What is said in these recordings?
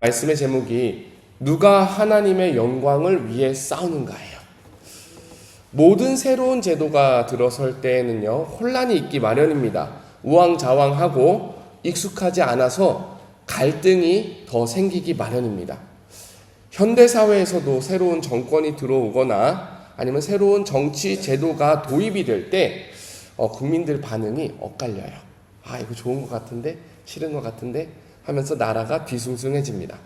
말씀의 제목이 누가 하나님의 영광을 위해 싸우는가예요. 모든 새로운 제도가 들어설 때에는요, 혼란이 있기 마련입니다. 우왕좌왕하고 익숙하지 않아서 갈등이 더 생기기 마련입니다. 현대사회에서도 새로운 정권이 들어오거나 아니면 새로운 정치 제도가 도입이 될 때 국민들 반응이 엇갈려요. 이거 좋은 것 같은데 싫은 것 같은데 하면서 나라가 뒤숭숭해집니다.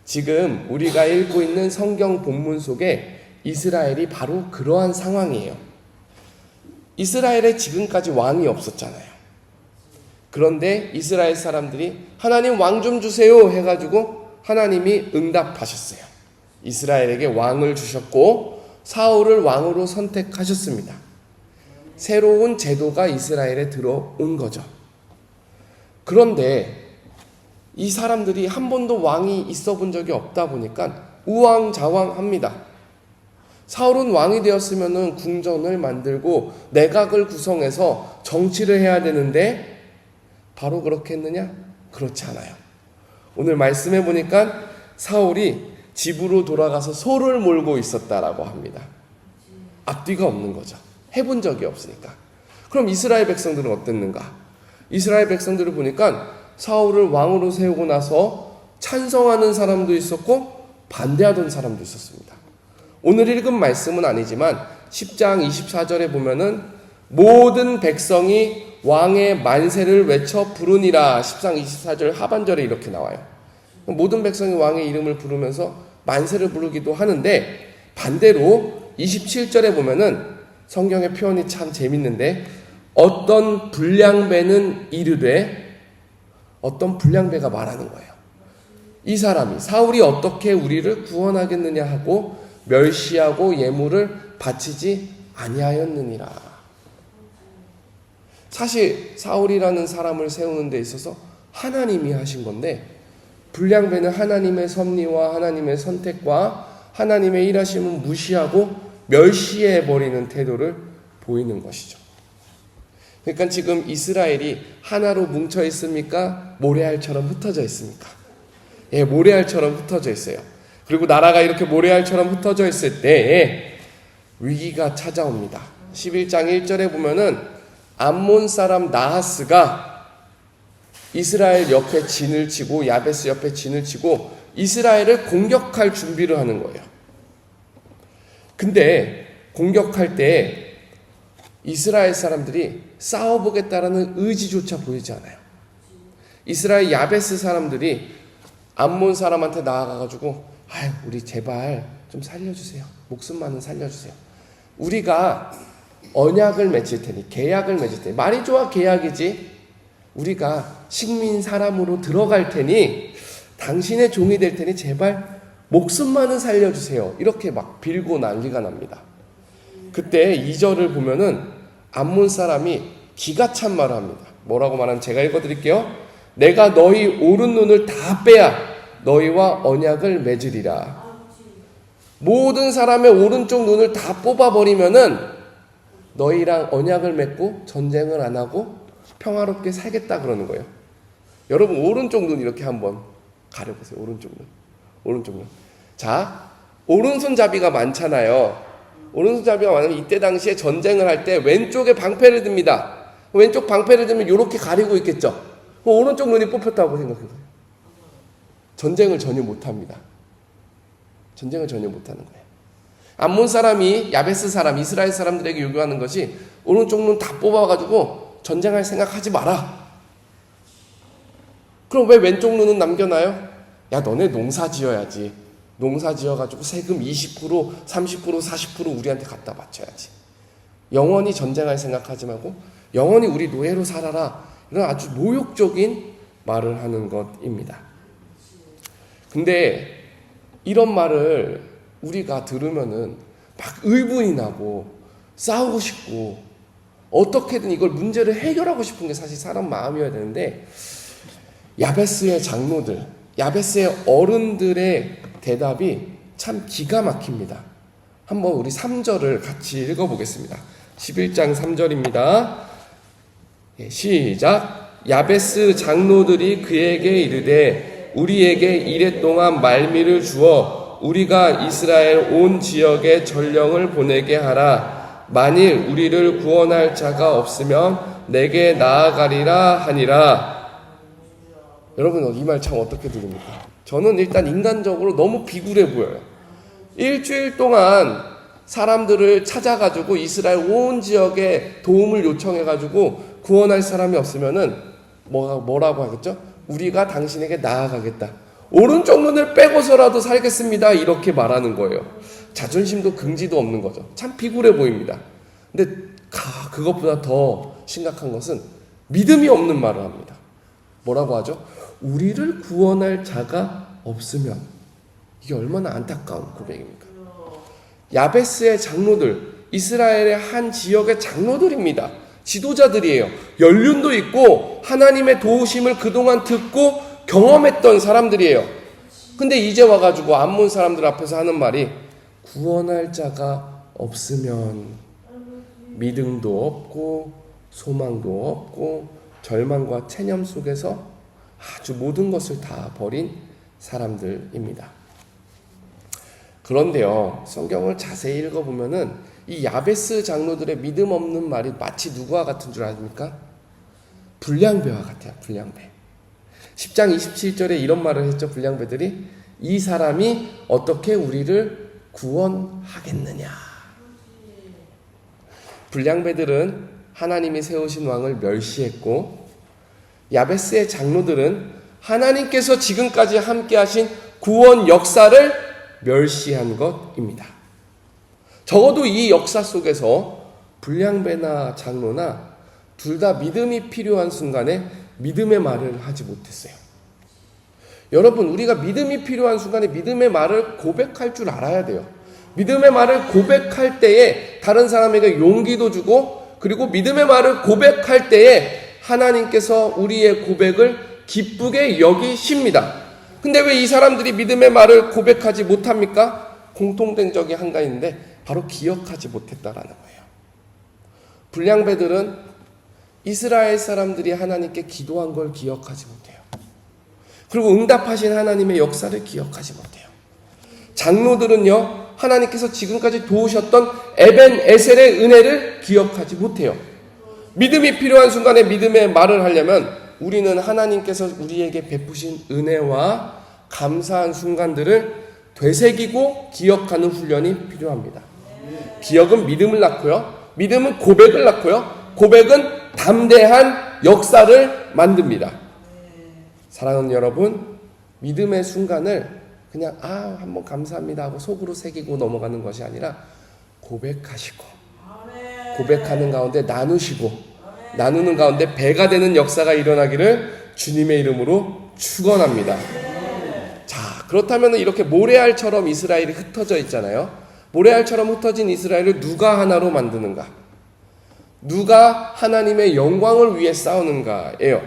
지금 우리가 읽고 있는 성경 본문 속에 이스라엘이 바로 그러한 상황이에요. 이스라엘에 지금까지 왕이 없었잖아요. 그런데 이스라엘 사람들이 하나님 왕 좀 주세요 해가지고 하나님이 응답하셨어요. 이스라엘에게 왕을 주셨고 사울을 왕으로 선택하셨습니다. 새로운 제도가 이스라엘에 들어온 거죠. 그런데 이 사람들이 한 번도 왕이 있어 본 적이 없다 보니까 우왕좌왕합니다. 사울은 왕이 되었으면 궁전을 만들고 내각을 구성해서 정치를 해야 되는데 바로 그렇게 했느냐? 그렇지 않아요. 오늘 말씀해 보니까 사울이 집으로 돌아가서 소를 몰고 있었다라고 합니다. 앞뒤가 없는 거죠. 해본 적이 없으니까. 그럼 이스라엘 백성들은 어땠는가? 이스라엘 백성들을 보니까 사울을 왕으로 세우고 나서 찬성하는 사람도 있었고 반대하던 사람도 있었습니다. 오늘 읽은 말씀은 아니지만 10장 24절에 보면은 모든 백성이 왕의 만세를 외쳐 부르니라. 10장 24절 하반절에 이렇게 나와요. 모든 백성이 왕의 이름을 부르면서 만세를 부르기도 하는데, 반대로 27절에 보면은 성경의 표현이 참 재밌는데, 어떤 불량배는 이르되, 어떤 불량배가 말하는 거예요. 이 사람이 사울이 어떻게 우리를 구원하겠느냐 하고 멸시하고 예물을 바치지 아니하였느니라. 사실 사울이라는 사람을 세우는 데 있어서 하나님이 하신 건데, 불량배는 하나님의 섭리와 하나님의 선택과 하나님의 일하심을 무시하고 멸시해버리는 태도를 보이는 것이죠. 그러니까 지금 이스라엘이 하나로 뭉쳐 있습니까? 모래알처럼 흩어져 있습니까? 예, 모래알처럼 흩어져 있어요. 그리고 나라가 이렇게 모래알처럼 흩어져 있을 때 위기가 찾아옵니다. 11장 1절에 보면은 암몬 사람 나하스가 이스라엘 옆에 진을 치고 야베스 옆에 진을 치고 이스라엘을 공격할 준비를 하는 거예요. 근데 공격할 때 이스라엘 사람들이 싸워보겠다라는 의지조차 보이지 않아요. 이스라엘 야베스 사람들이 암몬 사람한테 나아가가지고 우리 제발 좀 살려주세요. 목숨만은 살려주세요. 우리가 언약을 맺을 테니, 계약을 맺을 테니, 말이 좋아 계약이지, 우리가 식민 사람으로 들어갈 테니 당신의 종이 될 테니 제발 목숨만은 살려주세요. 이렇게 막 빌고 난리가 납니다. 그때 2절을 보면은 암몬 사람이 기가 찬 말을 합니다. 뭐라고 말하면 제가 읽어드릴게요. 내가 너희 오른 눈을 다 빼야 너희와 언약을 맺으리라. 모든 사람의 오른쪽 눈을 다 뽑아버리면은 너희랑 언약을 맺고 전쟁을 안 하고 평화롭게 살겠다 그러는 거예요. 여러분 오른쪽 눈 이렇게 한번 가려보세요. 오른쪽 눈. 오른쪽 눈. 자, 오른손잡이가 많잖아요. 오른손잡이가 많으면 이때 당시에 전쟁을 할 때 왼쪽에 방패를 듭니다. 왼쪽 방패를 들면 이렇게 가리고 있겠죠. 오른쪽 눈이 뽑혔다고 생각해보세요. 전쟁을 전혀 못합니다. 전쟁을 전혀 못하는 거예요. 암몬 사람이 야베스 사람, 이스라엘 사람들에게 요구하는 것이 오른쪽 눈 다 뽑아가지고 전쟁할 생각하지 마라. 그럼 왜 왼쪽 눈은 남겨놔요? 야, 너네 농사 지어야지. 농사 지어가지고 세금 20%, 30%, 40% 우리한테 갖다 바쳐야지. 영원히 전쟁할 생각하지 말고 영원히 우리 노예로 살아라. 이런 아주 모욕적인 말을 하는 것입니다. 근데 이런 말을 우리가 들으면은 막 의분이 나고 싸우고 싶고 어떻게든 이걸 문제를 해결하고 싶은 게 사실 사람 마음이어야 되는데, 야베스의 장로들, 야베스의 어른들의 대답이 참 기가 막힙니다. 한번 우리 3절을 같이 읽어보겠습니다. 11장 3절입니다. 시작. 야베스 장로들이 그에게 이르되 우리에게 이랫동안 말미를 주어 우리가 이스라엘 온 지역에 전령을 보내게 하라. 만일 우리를 구원할 자가 없으면 내게 나아가리라 하니라. 여러분, 이 말 참 어떻게 들립니까? 저는 일단 인간적으로 너무 비굴해 보여요. 일주일 동안 사람들을 찾아가지고 이스라엘 온 지역에 도움을 요청해가지고 구원할 사람이 없으면은 뭐라고 하겠죠? 우리가 당신에게 나아가겠다. 오른쪽 눈을 빼고서라도 살겠습니다. 이렇게 말하는 거예요. 자존심도 긍지도 없는 거죠. 참 비굴해 보입니다. 근데 그것보다 더 심각한 것은 믿음이 없는 말을 합니다. 뭐라고 하죠? 우리를 구원할 자가 없으면. 이게 얼마나 안타까운 고백입니까? 야베스의 장로들, 이스라엘의 한 지역의 장로들입니다. 지도자들이에요. 연륜도 있고 하나님의 도우심을 그동안 듣고 경험했던 사람들이에요. 근데 이제 와가지고 암몬 사람들 앞에서 하는 말이 구원할 자가 없으면 믿음도 없고 소망도 없고 절망과 체념 속에서 아주 모든 것을 다 버린 사람들입니다. 그런데요, 성경을 자세히 읽어보면은 이 야베스 장로들의 믿음 없는 말이 마치 누구와 같은 줄 아십니까? 불량배와 같아요. 불량배. 10장 27절에 이런 말을 했죠. 불량배들이 이 사람이 어떻게 우리를 구원하겠느냐. 불량배들은 하나님이 세우신 왕을 멸시했고, 야베스의 장로들은 하나님께서 지금까지 함께 하신 구원 역사를 멸시한 것입니다. 적어도 이 역사 속에서 불량배나 장로나 둘 다 믿음이 필요한 순간에 믿음의 말을 하지 못했어요. 여러분, 우리가 믿음이 필요한 순간에 믿음의 말을 고백할 줄 알아야 돼요. 믿음의 말을 고백할 때에 다른 사람에게 용기도 주고, 그리고 믿음의 말을 고백할 때에 하나님께서 우리의 고백을 기쁘게 여기십니다. 근데 왜 이 사람들이 믿음의 말을 고백하지 못합니까? 공통된 적이 한 가지인데 바로 기억하지 못했다라는 거예요. 불량배들은 이스라엘 사람들이 하나님께 기도한 걸 기억하지 못해요. 그리고 응답하신 하나님의 역사를 기억하지 못해요. 장로들은요, 하나님께서 지금까지 도우셨던 에벤에셀의 은혜를 기억하지 못해요. 믿음이 필요한 순간에 믿음의 말을 하려면 우리는 하나님께서 우리에게 베푸신 은혜와 감사한 순간들을 되새기고 기억하는 훈련이 필요합니다. 기억은 믿음을 낳고요. 믿음은 고백을 낳고요. 고백은 담대한 역사를 만듭니다. 사랑하는 여러분, 믿음의 순간을 그냥 한번 감사합니다 하고 속으로 새기고 넘어가는 것이 아니라 고백하시고, 고백하는 가운데 나누시고, 나누는 가운데 배가 되는 역사가 일어나기를 주님의 이름으로 축원합니다. 자, 그렇다면 이렇게 모래알처럼 이스라엘이 흩어져 있잖아요. 모래알처럼 흩어진 이스라엘을 누가 하나로 만드는가? 누가 하나님의 영광을 위해 싸우는가예요.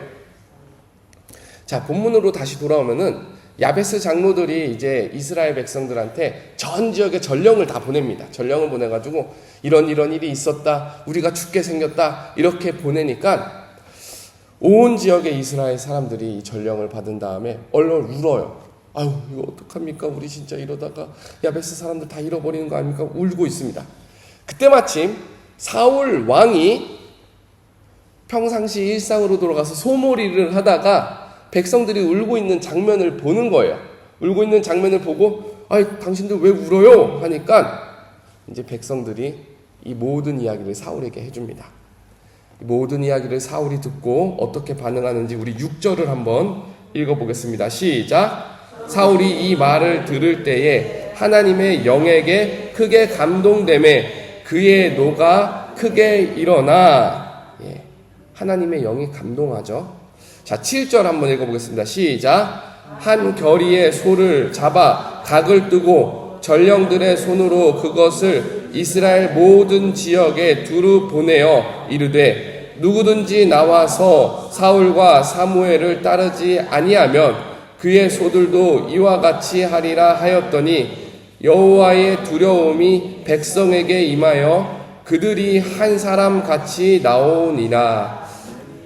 자, 본문으로 다시 돌아오면은 야베스 장로들이 이제 이스라엘 백성들한테 전 지역에 전령을 다 보냅니다. 전령을 보내가지고 이런 일이 있었다, 우리가 죽게 생겼다, 이렇게 보내니까 온 지역의 이스라엘 사람들이 이 전령을 받은 다음에 얼른 울어요. 아유, 이거 어떡합니까? 우리 진짜 이러다가 야베스 사람들 다 잃어버리는 거 아닙니까? 울고 있습니다. 그때 마침 사울 왕이 평상시 일상으로 돌아가서 소몰이를 하다가 백성들이 울고 있는 장면을 보는 거예요. 울고 있는 장면을 보고 당신들 왜 울어요? 하니까 이제 백성들이 이 모든 이야기를 사울에게 해줍니다. 이 모든 이야기를 사울이 듣고 어떻게 반응하는지 우리 6절을 한번 읽어보겠습니다. 시작. 사울이 이 말을 들을 때에 하나님의 영에게 크게 감동되매 그의 노가 크게 일어나. 하나님의 영이 감동하죠. 자, 7절 한번 읽어보겠습니다. 시작. 한 결의의 소를 잡아 각을 뜨고 전령들의 손으로 그것을 이스라엘 모든 지역에 두루 보내어 이르되 누구든지 나와서 사울과 사무엘을 따르지 아니하면 그의 소들도 이와 같이 하리라 하였더니 여호와의 두려움이 백성에게 임하여 그들이 한 사람 같이 나오니라.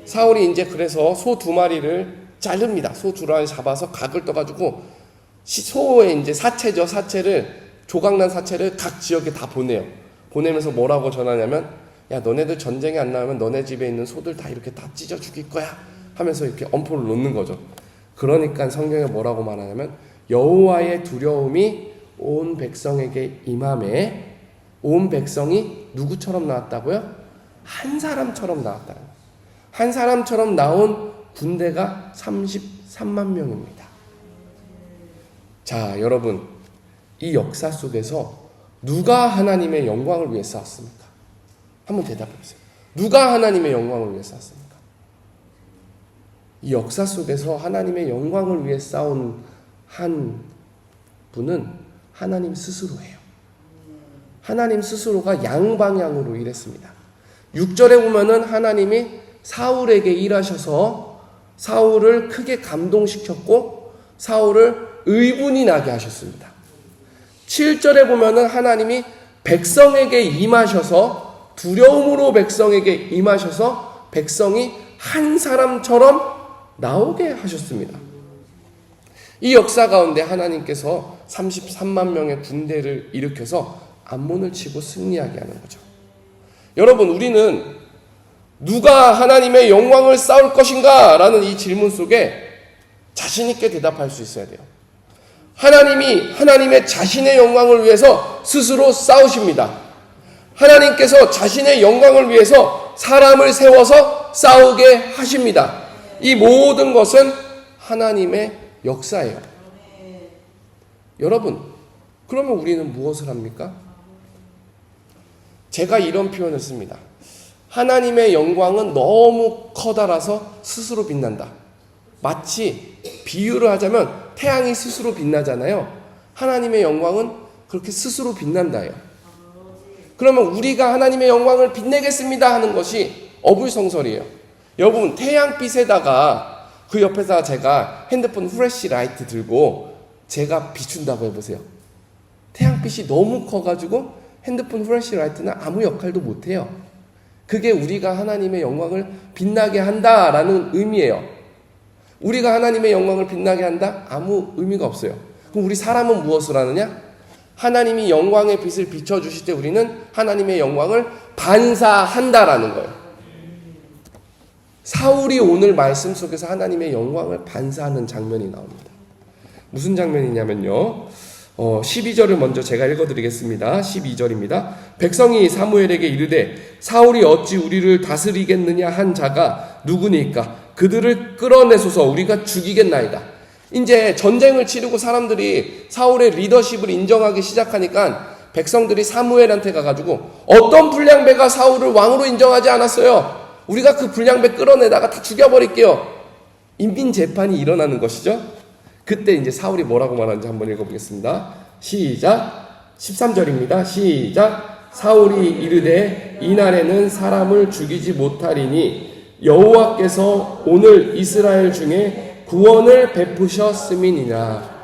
사울이 이제 그래서 소 2마리를 자릅니다. 소 두라니 잡아서 각을 떠가지고 소의 이제 사체죠. 조각난 사체를 각 지역에 다 보내요. 보내면서 뭐라고 전하냐면, 야, 너네들 전쟁이 안 나오면 너네 집에 있는 소들 다 이렇게 다 찢어 죽일 거야 하면서 이렇게 엄포를 놓는 거죠. 그러니까 성경에 뭐라고 말하냐면, 여호와의 두려움이 온 백성에게 임함에, 온 백성이 누구처럼 나왔다고요? 한 사람처럼 나왔다는 거예요. 한 사람처럼 나온 군대가 33만 명입니다. 자, 여러분, 이 역사 속에서 누가 하나님의 영광을 위해 싸웠습니까? 한번 대답해 보세요. 누가 하나님의 영광을 위해 싸웠습니까? 이 역사 속에서 하나님의 영광을 위해 싸운 한 분은 하나님 스스로예요. 하나님 스스로가 양방향으로 일했습니다. 6절에 보면은 하나님이 사울에게 일하셔서 사울을 크게 감동시켰고 사울을 의분이 나게 하셨습니다. 7절에 보면은 하나님이 백성에게 임하셔서 두려움으로 백성에게 임하셔서 백성이 한 사람처럼 나오게 하셨습니다. 이 역사 가운데 하나님께서 33만 명의 군대를 일으켜서 암몬을 치고 승리하게 하는 거죠. 여러분, 우리는 누가 하나님의 영광을 쌓을 것인가? 라는 이 질문 속에 자신 있게 대답할 수 있어야 돼요. 하나님이 하나님의 자신의 영광을 위해서 스스로 싸우십니다. 하나님께서 자신의 영광을 위해서 사람을 세워서 싸우게 하십니다. 이 모든 것은 하나님의 역사예요. 여러분, 그러면 우리는 무엇을 합니까? 제가 이런 표현을 씁니다. 하나님의 영광은 너무 커다라서 스스로 빛난다. 마치 비유를 하자면 태양이 스스로 빛나잖아요. 하나님의 영광은 그렇게 스스로 빛난다예요. 그러면 우리가 하나님의 영광을 빛내겠습니다 하는 것이 어불성설이에요. 여러분, 태양빛에다가 그 옆에다가 제가 핸드폰 후레쉬 라이트 들고 제가 비춘다고 해보세요. 태양빛이 너무 커가지고 핸드폰 후레쉬 라이트는 아무 역할도 못해요. 그게 우리가 하나님의 영광을 빛나게 한다라는 의미예요. 우리가 하나님의 영광을 빛나게 한다? 아무 의미가 없어요. 그럼 우리 사람은 무엇을 하느냐? 하나님이 영광의 빛을 비춰주실 때 우리는 하나님의 영광을 반사한다라는 거예요. 사울이 오늘 말씀 속에서 하나님의 영광을 반사하는 장면이 나옵니다. 무슨 장면이냐면요. 12절을 먼저 제가 읽어드리겠습니다. 12절입니다. 백성이 사무엘에게 이르되 사울이 어찌 우리를 다스리겠느냐 한 자가 누구니까? 그들을 끌어내소서 우리가 죽이겠나이다. 이제 전쟁을 치르고 사람들이 사울의 리더십을 인정하기 시작하니까 백성들이 사무엘한테 가가지고 어떤 불량배가 사울을 왕으로 인정하지 않았어요. 우리가 그 불량배 끌어내다가 다 죽여버릴게요. 인민재판이 일어나는 것이죠. 그때 이제 사울이 뭐라고 말하는지 한번 읽어보겠습니다. 시작. 13절입니다. 시작. 사울이 이르되 이날에는 사람을 죽이지 못하리니 여호와께서 오늘 이스라엘 중에 구원을 베푸셨음이니라.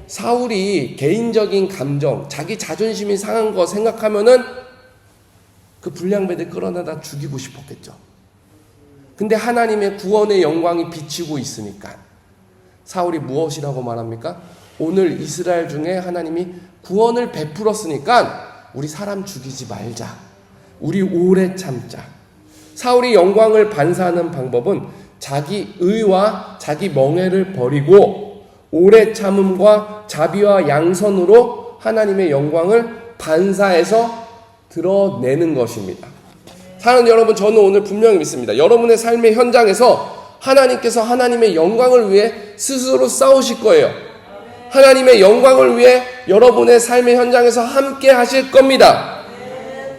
사울이 개인적인 감정, 자기 자존심이 상한 거 생각하면은 그 불량배들 끌어내다 죽이고 싶었겠죠. 근데 하나님의 구원의 영광이 비치고 있으니까 사울이 무엇이라고 말합니까? 오늘 이스라엘 중에 하나님이 구원을 베풀었으니까 우리 사람 죽이지 말자. 우리 오래 참자. 사울이 영광을 반사하는 방법은 자기 의와 자기 멍에를 버리고 오래 참음과 자비와 양선으로 하나님의 영광을 반사해서 드러내는 것입니다. 사랑하는 여러분, 저는 오늘 분명히 믿습니다. 여러분의 삶의 현장에서 하나님께서 하나님의 영광을 위해 스스로 싸우실 거예요. 하나님의 영광을 위해 여러분의 삶의 현장에서 함께 하실 겁니다.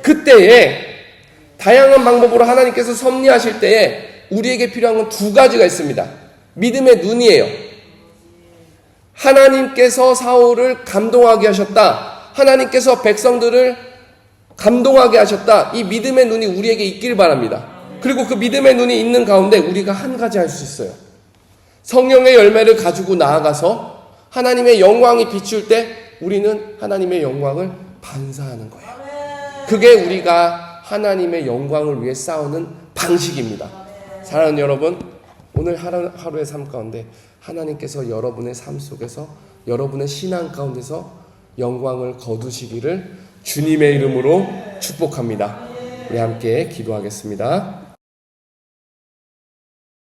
그때에 다양한 방법으로 하나님께서 섭리하실 때에 우리에게 필요한 건 두 가지가 있습니다. 믿음의 눈이에요. 하나님께서 사울을 감동하게 하셨다. 하나님께서 백성들을 감동하게 하셨다. 이 믿음의 눈이 우리에게 있길 바랍니다. 그리고 그 믿음의 눈이 있는 가운데 우리가 한 가지 할 수 있어요. 성령의 열매를 가지고 나아가서 하나님의 영광이 비출 때 우리는 하나님의 영광을 반사하는 거예요. 그게 우리가 하나님의 영광을 위해 싸우는 방식입니다. 사랑하는 여러분, 오늘 하루의 삶 가운데 하나님께서 여러분의 삶 속에서 여러분의 신앙 가운데서 영광을 거두시기를 주님의 이름으로 축복합니다. 우리 함께 기도하겠습니다.